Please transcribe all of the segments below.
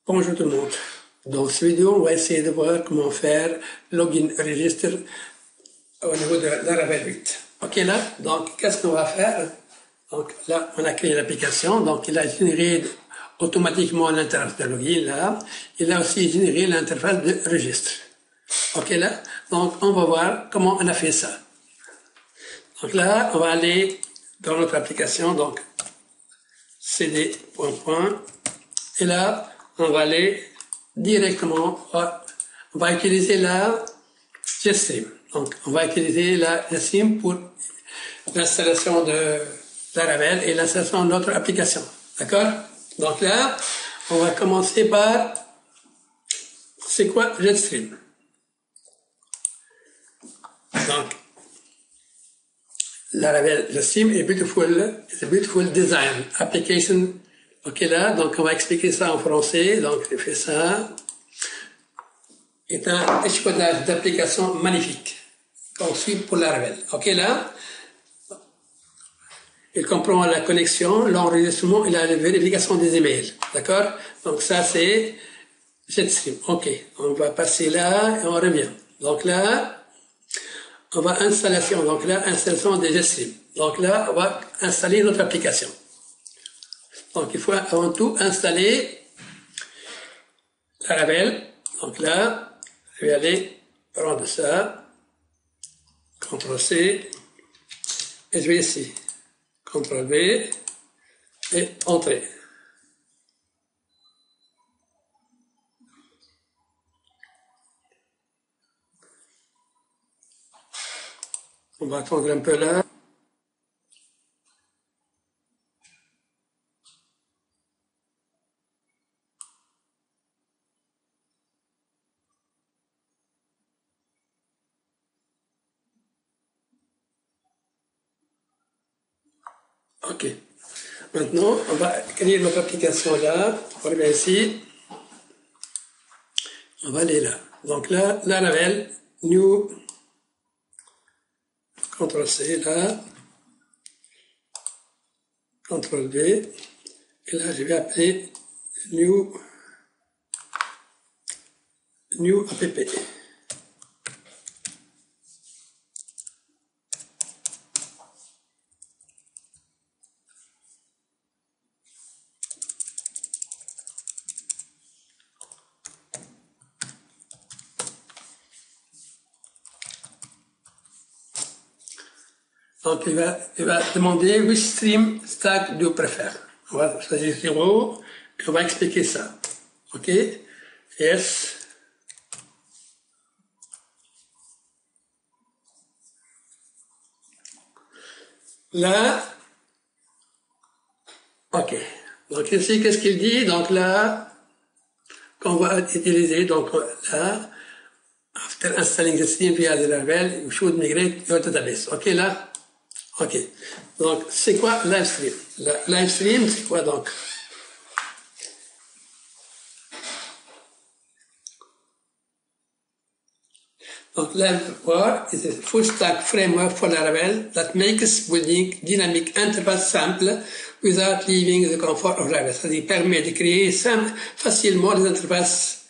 Bonjour tout le monde. Dans cette vidéo, on va essayer de voir comment faire login register au niveau de Laravel 8. Ok là, donc qu'est-ce qu'on va faire? Donc là, on a créé l'application, donc il a généré automatiquement l'interface de login là. Il a aussi généré l'interface de registre. Ok là, donc on va voir comment on a fait ça. Donc là, on va aller dans notre application, donc cd. Et là, on va aller directement, on va utiliser la GStream. Donc, on va utiliser la GStream pour l'installation de Laravel et l'installation de notre application. D'accord? Donc là, on va commencer par, c'est quoi GStream? Donc, Laravel GStream est it's a beautiful design application. Ok là, donc on va expliquer ça en français. Donc j'ai fait ça. C'est un échafaudage d'applications magnifique conçu pour Laravel. Ok là, il comprend la connexion, l'enregistrement et la vérification des emails. D'accord? Donc ça c'est GetStream. Ok, on va passer là et on revient. Donc là, on va installation. Donc là, installation de GetStream. Donc là, on va installer notre application. Donc, il faut avant tout installer Laravel. Donc là, je vais aller prendre ça, CTRL-C, et je vais ici, CTRL-V, et entrer. On va attendre un peu là. Ok. Maintenant, on va créer notre application là. On revient ici. On va aller là. Donc là, Laravel, New, CTRL-C là, CTRL-V, et là, je vais appeler New app. Donc, il va demander which stream stack do you prefer. On va choisir 0 et on va expliquer ça. OK? Yes. Là, OK. Donc ici, qu'est-ce qu'il dit? Donc là, qu'on va utiliser, donc là, after installing the stream via the Laravel, you should migrate your database. OK là? Ok. Donc, c'est quoi LiveStream? LiveStream, c'est quoi donc? Donc, LiveWire is a full stack framework for Laravel that makes building dynamic interface simple without leaving the comfort of Laravel. C'est-à-dire, permet de créer facilement les interfaces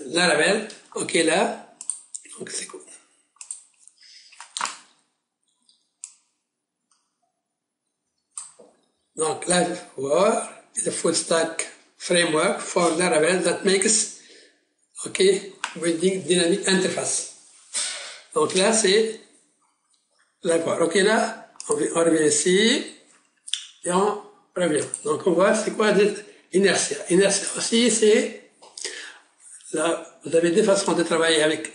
Laravel. Ok, là. Donc, c'est cool. Donc, LiveWire is a full stack framework for Laravel that makes, building dynamic interface. Donc là, c'est LiveWire. Ok, là, on revient ici et on revient. Donc, on voit c'est quoi Inertia. Inertia aussi, c'est là, vous avez deux façons de travailler avec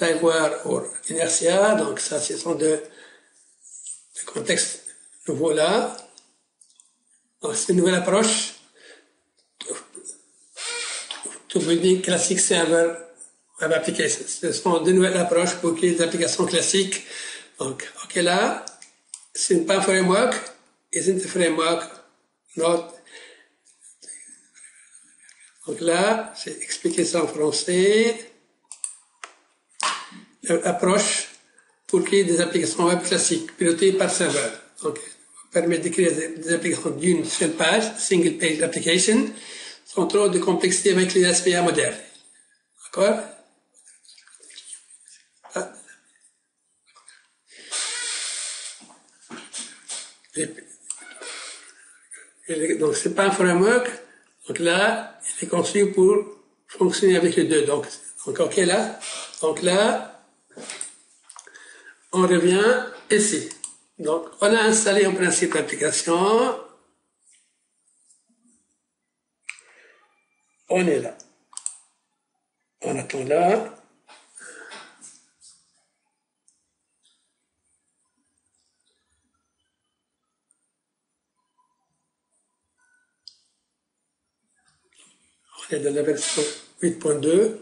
LiveWire ou Inertia. Donc, ça, ce sont deux contextes nouveaux là. Donc, c'est une nouvelle approche to building classic server web applications. Ce sont deux nouvelles approches pour créer des applications classiques. Donc, ok là, c'est pas un framework, isn't a framework, not. Donc là, j'ai expliqué ça en français. Approche pour créer des applications web classiques, pilotées par serveur. Donc, permet de créer des applications d'une seule page, single page application, sans trop de complexité avec les SPA modernes. D'accord? Ah. Donc, c'est pas un framework. Donc là, il est conçu pour fonctionner avec les deux. Donc OK là. Donc là, on revient ici. Donc, on a installé en principe l'application. On est là. On attend là. On est dans la version 8.2.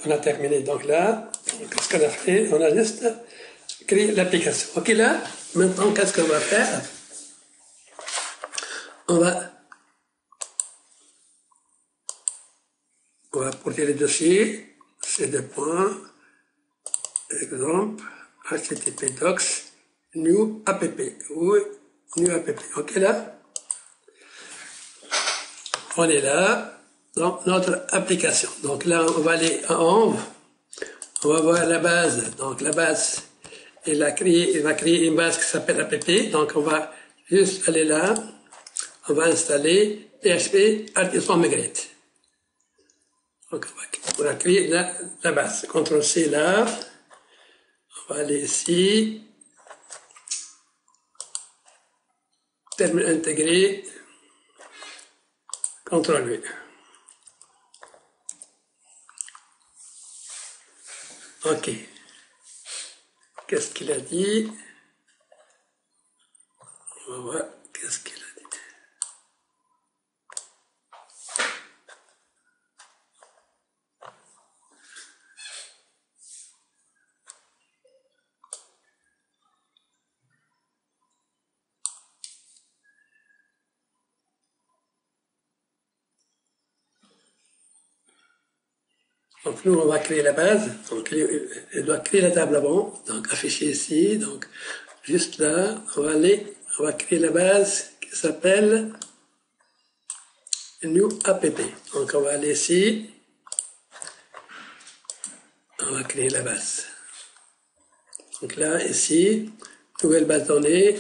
On a terminé. Donc là, qu'est-ce qu'on a fait? On a juste créé l'application. OK, là, maintenant, qu'est-ce qu'on va faire? On va porter le dossier, c'est deux points, exemple, http docs, new app, ou new app. OK, là, on est là, dans notre application. Donc là, on va aller en on va voir la base. Donc la base, il va créer une base qui s'appelle app. Donc on va juste aller là, on va installer PHP Artisan Migrate. Donc on va créer la base. CTRL-C là, on va aller ici, terminal intégré, CTRL-V. OK. Qu'est-ce qu'il a dit? On va voir qu'est-ce qu'il a dit. Donc nous, on va créer la base. Donc il doit créer la table avant. Donc afficher ici. Donc juste là, on va créer la base qui s'appelle New App. Donc on va aller ici. On va créer la base. Donc là, ici, nouvelle base de données.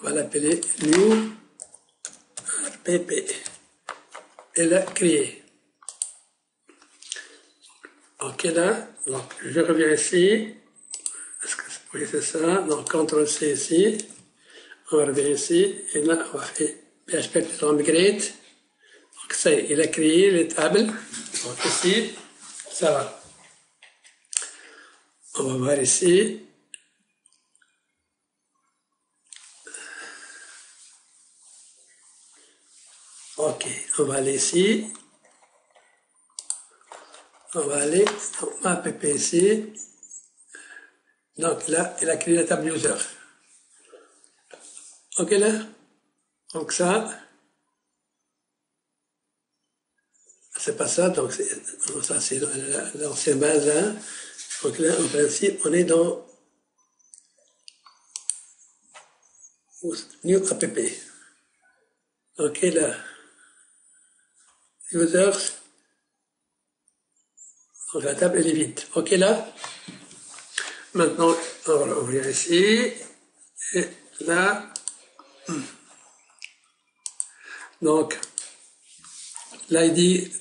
On va l'appeler New App. Et là, créer. Ok, là, donc je reviens ici. Est-ce que oui, c'est ça? Donc, CTRL-C ici. On revient ici. Et là, on va faire PHP migrate. Donc, ça y est, il a créé les tables. Donc, ici, ça va. On va voir ici. Ok, on va aller ici. On va aller dans ma app ici. Donc là, il a créé la table user. Ok là? Donc ça, c'est pas ça, donc ça c'est l'ancienne base là. Donc là, en principe, on est dans New App. Ok là, users. Donc la table elle est vide. Ok là? Maintenant, on va ouvrir ici. Et là. Donc, là il dit,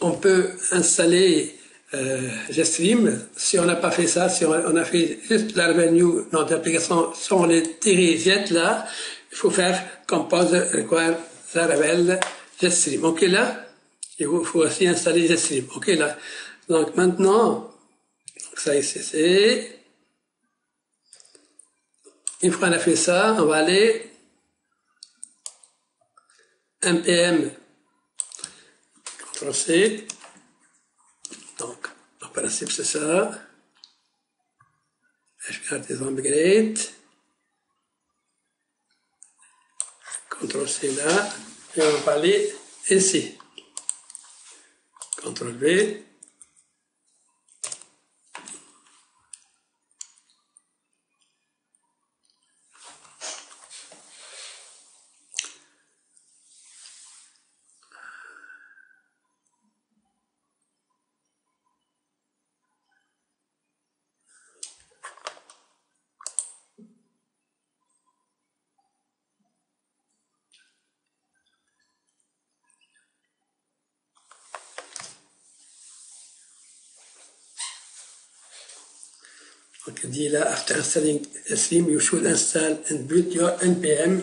on peut installer GStream. Si on n'a pas fait ça, si on a fait juste Laravel New, notre application sans les tirer jet là, il faut faire compose require Laravel GStream. Ok là? Il faut aussi installer GStream. Ok là? Donc maintenant, ça ici c'est. Une fois qu'on a fait ça, on va aller npm CTRL-C. Donc, en principe, c'est ça. Artisan migrate. CTRL-C là. Et on va aller ici. CTRL-V. Donc, il dit là, after installing Stream, you should install and build your NPM,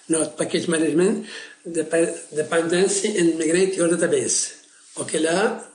Node Package Management, dependency and migrate your database. Ok, là.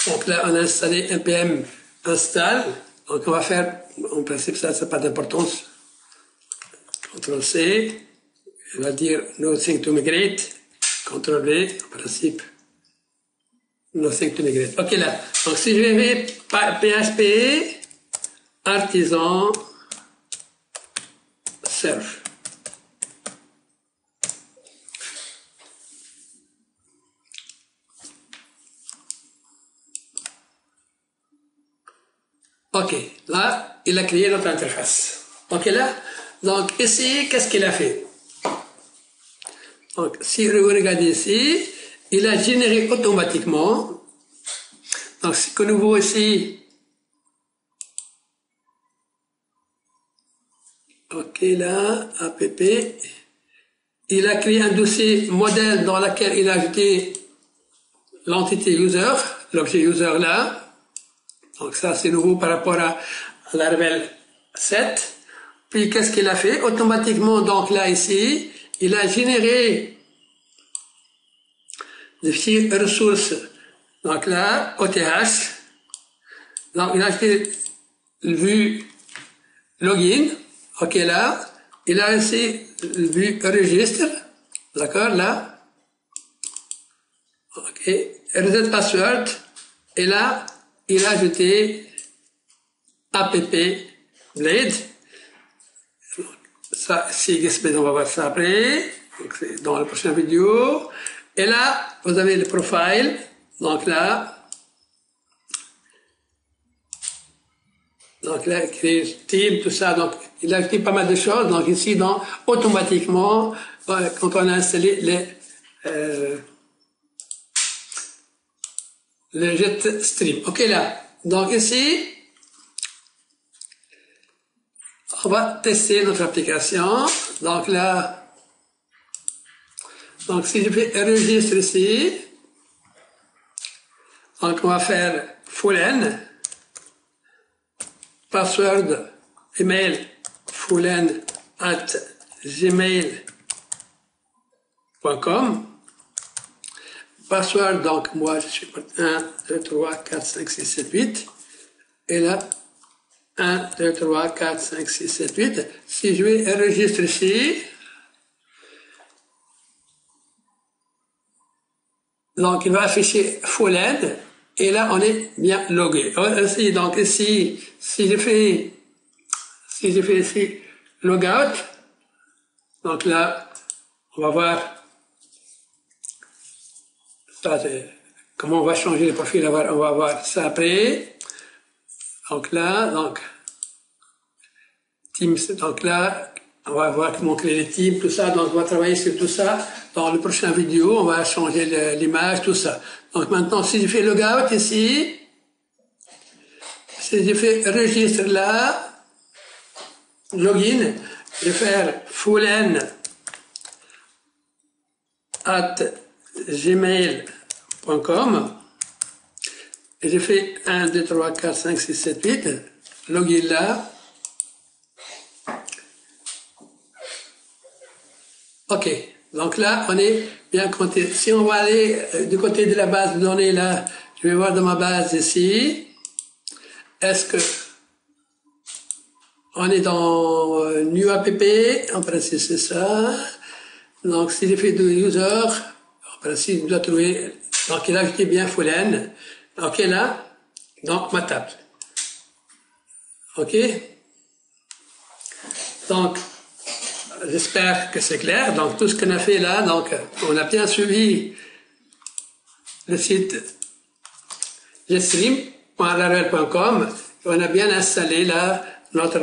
Donc là, on a installé npm install. Donc on va faire, en principe, ça n'a pas d'importance. CTRL-C. Il va dire nothing to migrate. CTRL-V, en principe. Nothing to migrate. Ok là. Donc si je vais PHP artisan serve. Ok, là, il a créé notre interface. Ok là, donc ici, qu'est-ce qu'il a fait? Donc, si vous regardez ici, il a généré automatiquement. Donc, ce que nous voyons ici, ok là, app, il a créé un dossier modèle dans lequel il a ajouté l'entité user, l'objet user là. Donc ça, c'est nouveau par rapport à Laravel 7. Puis, qu'est-ce qu'il a fait? Automatiquement, donc là, ici, il a généré des fichiers ressources. Donc là, OTH. Donc, il a acheté le vue login. OK, là. Il a aussi le vue registre. D'accord, là. OK. Reset password. Et là, il a ajouté app blade. Ça, c'est XP, on va voir ça après. Donc, c'est dans la prochaine vidéo. Et là, vous avez le profile. Donc là, créer team, tout ça. Donc, il a ajouté pas mal de choses. Donc ici, automatiquement, quand on a installé le JetStream. OK, là. Donc ici, on va tester notre application. Donc là, donc si je fais enregistre ici, donc on va faire foolen, password, email, foolen@gmail.com. Password, donc moi je suis 1, 2, 3, 4, 5, 6, 7, 8. Et là, 1, 2, 3, 4, 5, 6, 7, 8. Si je vais enregistrer ici, donc il va afficher full end, et là on est bien logué. Aussi, donc ici, si je fais ici logout, donc là, on va voir ça, comment on va changer le profil, on va voir ça après. Donc là, Teams, donc là, on va voir comment créer les teams, tout ça. Donc on va travailler sur tout ça. Dans le prochain vidéo, on va changer l'image, tout ça. Donc maintenant, si je fais logout ici, si je fais registre là, login, je vais faire foolen@gmail.com. Et j'ai fait 1, 2, 3, 4, 5, 6, 7, 8. Login là. OK. Donc là, on est bien compté. Si on va aller du côté de la base de données là, je vais voir dans ma base ici. Est-ce que on est dans New App? En principe, c'est ça. Donc, si j'ai fait de user, en principe, je dois trouver. Donc, il a ajouté bien Foolen. OK, là, donc ma table. OK? Donc, j'espère que c'est clair. Donc, tout ce qu'on a fait là, donc, on a bien suivi le site jetstream.laravel.com. On a bien installé là notre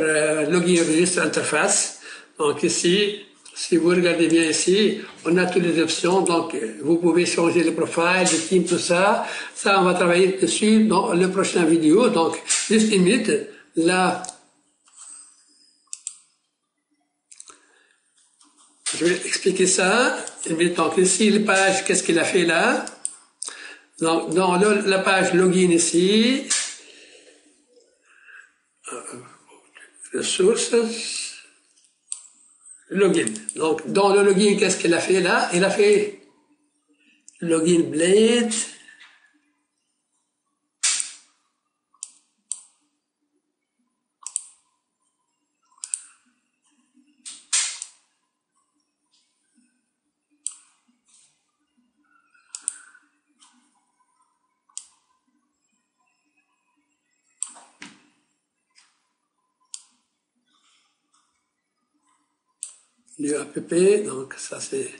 login registre interface. Donc, ici, si vous regardez bien ici, on a toutes les options. Donc, vous pouvez changer le profil, le team, tout ça. Ça, on va travailler dessus dans le prochain vidéo. Donc, juste une minute. Là, je vais expliquer ça. Donc ici, la page, qu'est-ce qu'il a fait là? Donc, dans la page login ici, ressources, login. Donc, dans le login, qu'est-ce qu'il a fait là? Il a fait login blade. Du app, donc ça c'est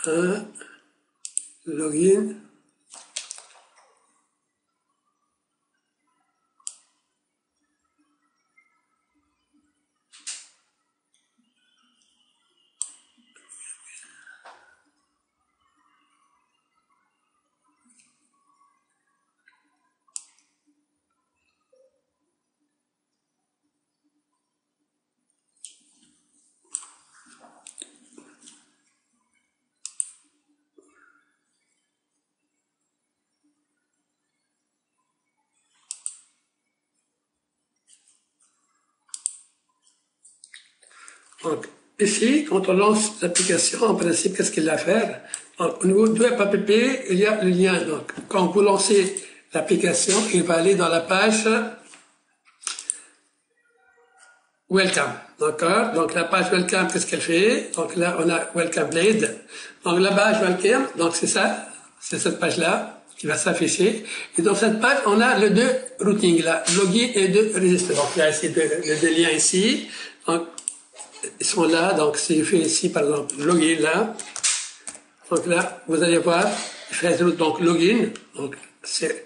un login. Donc, ici, quand on lance l'application, en principe, qu'est-ce qu'il a à faire? Donc, au niveau de web.app, il y a le lien. Donc, quand vous lancez l'application, il va aller dans la page Welcome. D'accord? Donc, la page Welcome, qu'est-ce qu'elle fait? Donc, là, on a Welcome Blade. Donc, la page Welcome, donc c'est ça. C'est cette page-là qui va s'afficher. Et dans cette page, on a les deux routings, là. Login et deux registres. Donc, il y a ici les deux liens ici. Donc, ils sont là. Donc, si je fais ici, par exemple, login, là. Donc, là, vous allez voir, je fais donc login. Donc, c'est,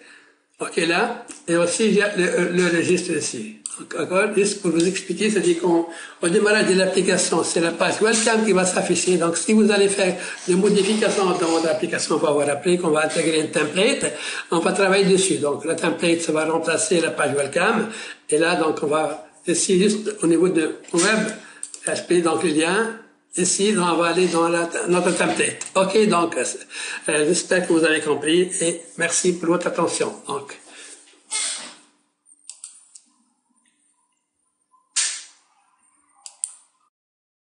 OK, là. Et aussi, il y a le registre ici. D'accord? Juste pour vous expliquer, c'est-à-dire qu'au démarrage de l'application, c'est la page Welcome qui va s'afficher. Donc, si vous allez faire des modifications dans votre application, on va voir après qu'on va intégrer un template, on va travailler dessus. Donc, le template, ça va remplacer la page Welcome. Et là, donc, on va, ici, juste au niveau de Web, PHP, donc le lien, ici, on va aller dans notre template. OK, donc, j'espère que vous avez compris et merci pour votre attention. Donc,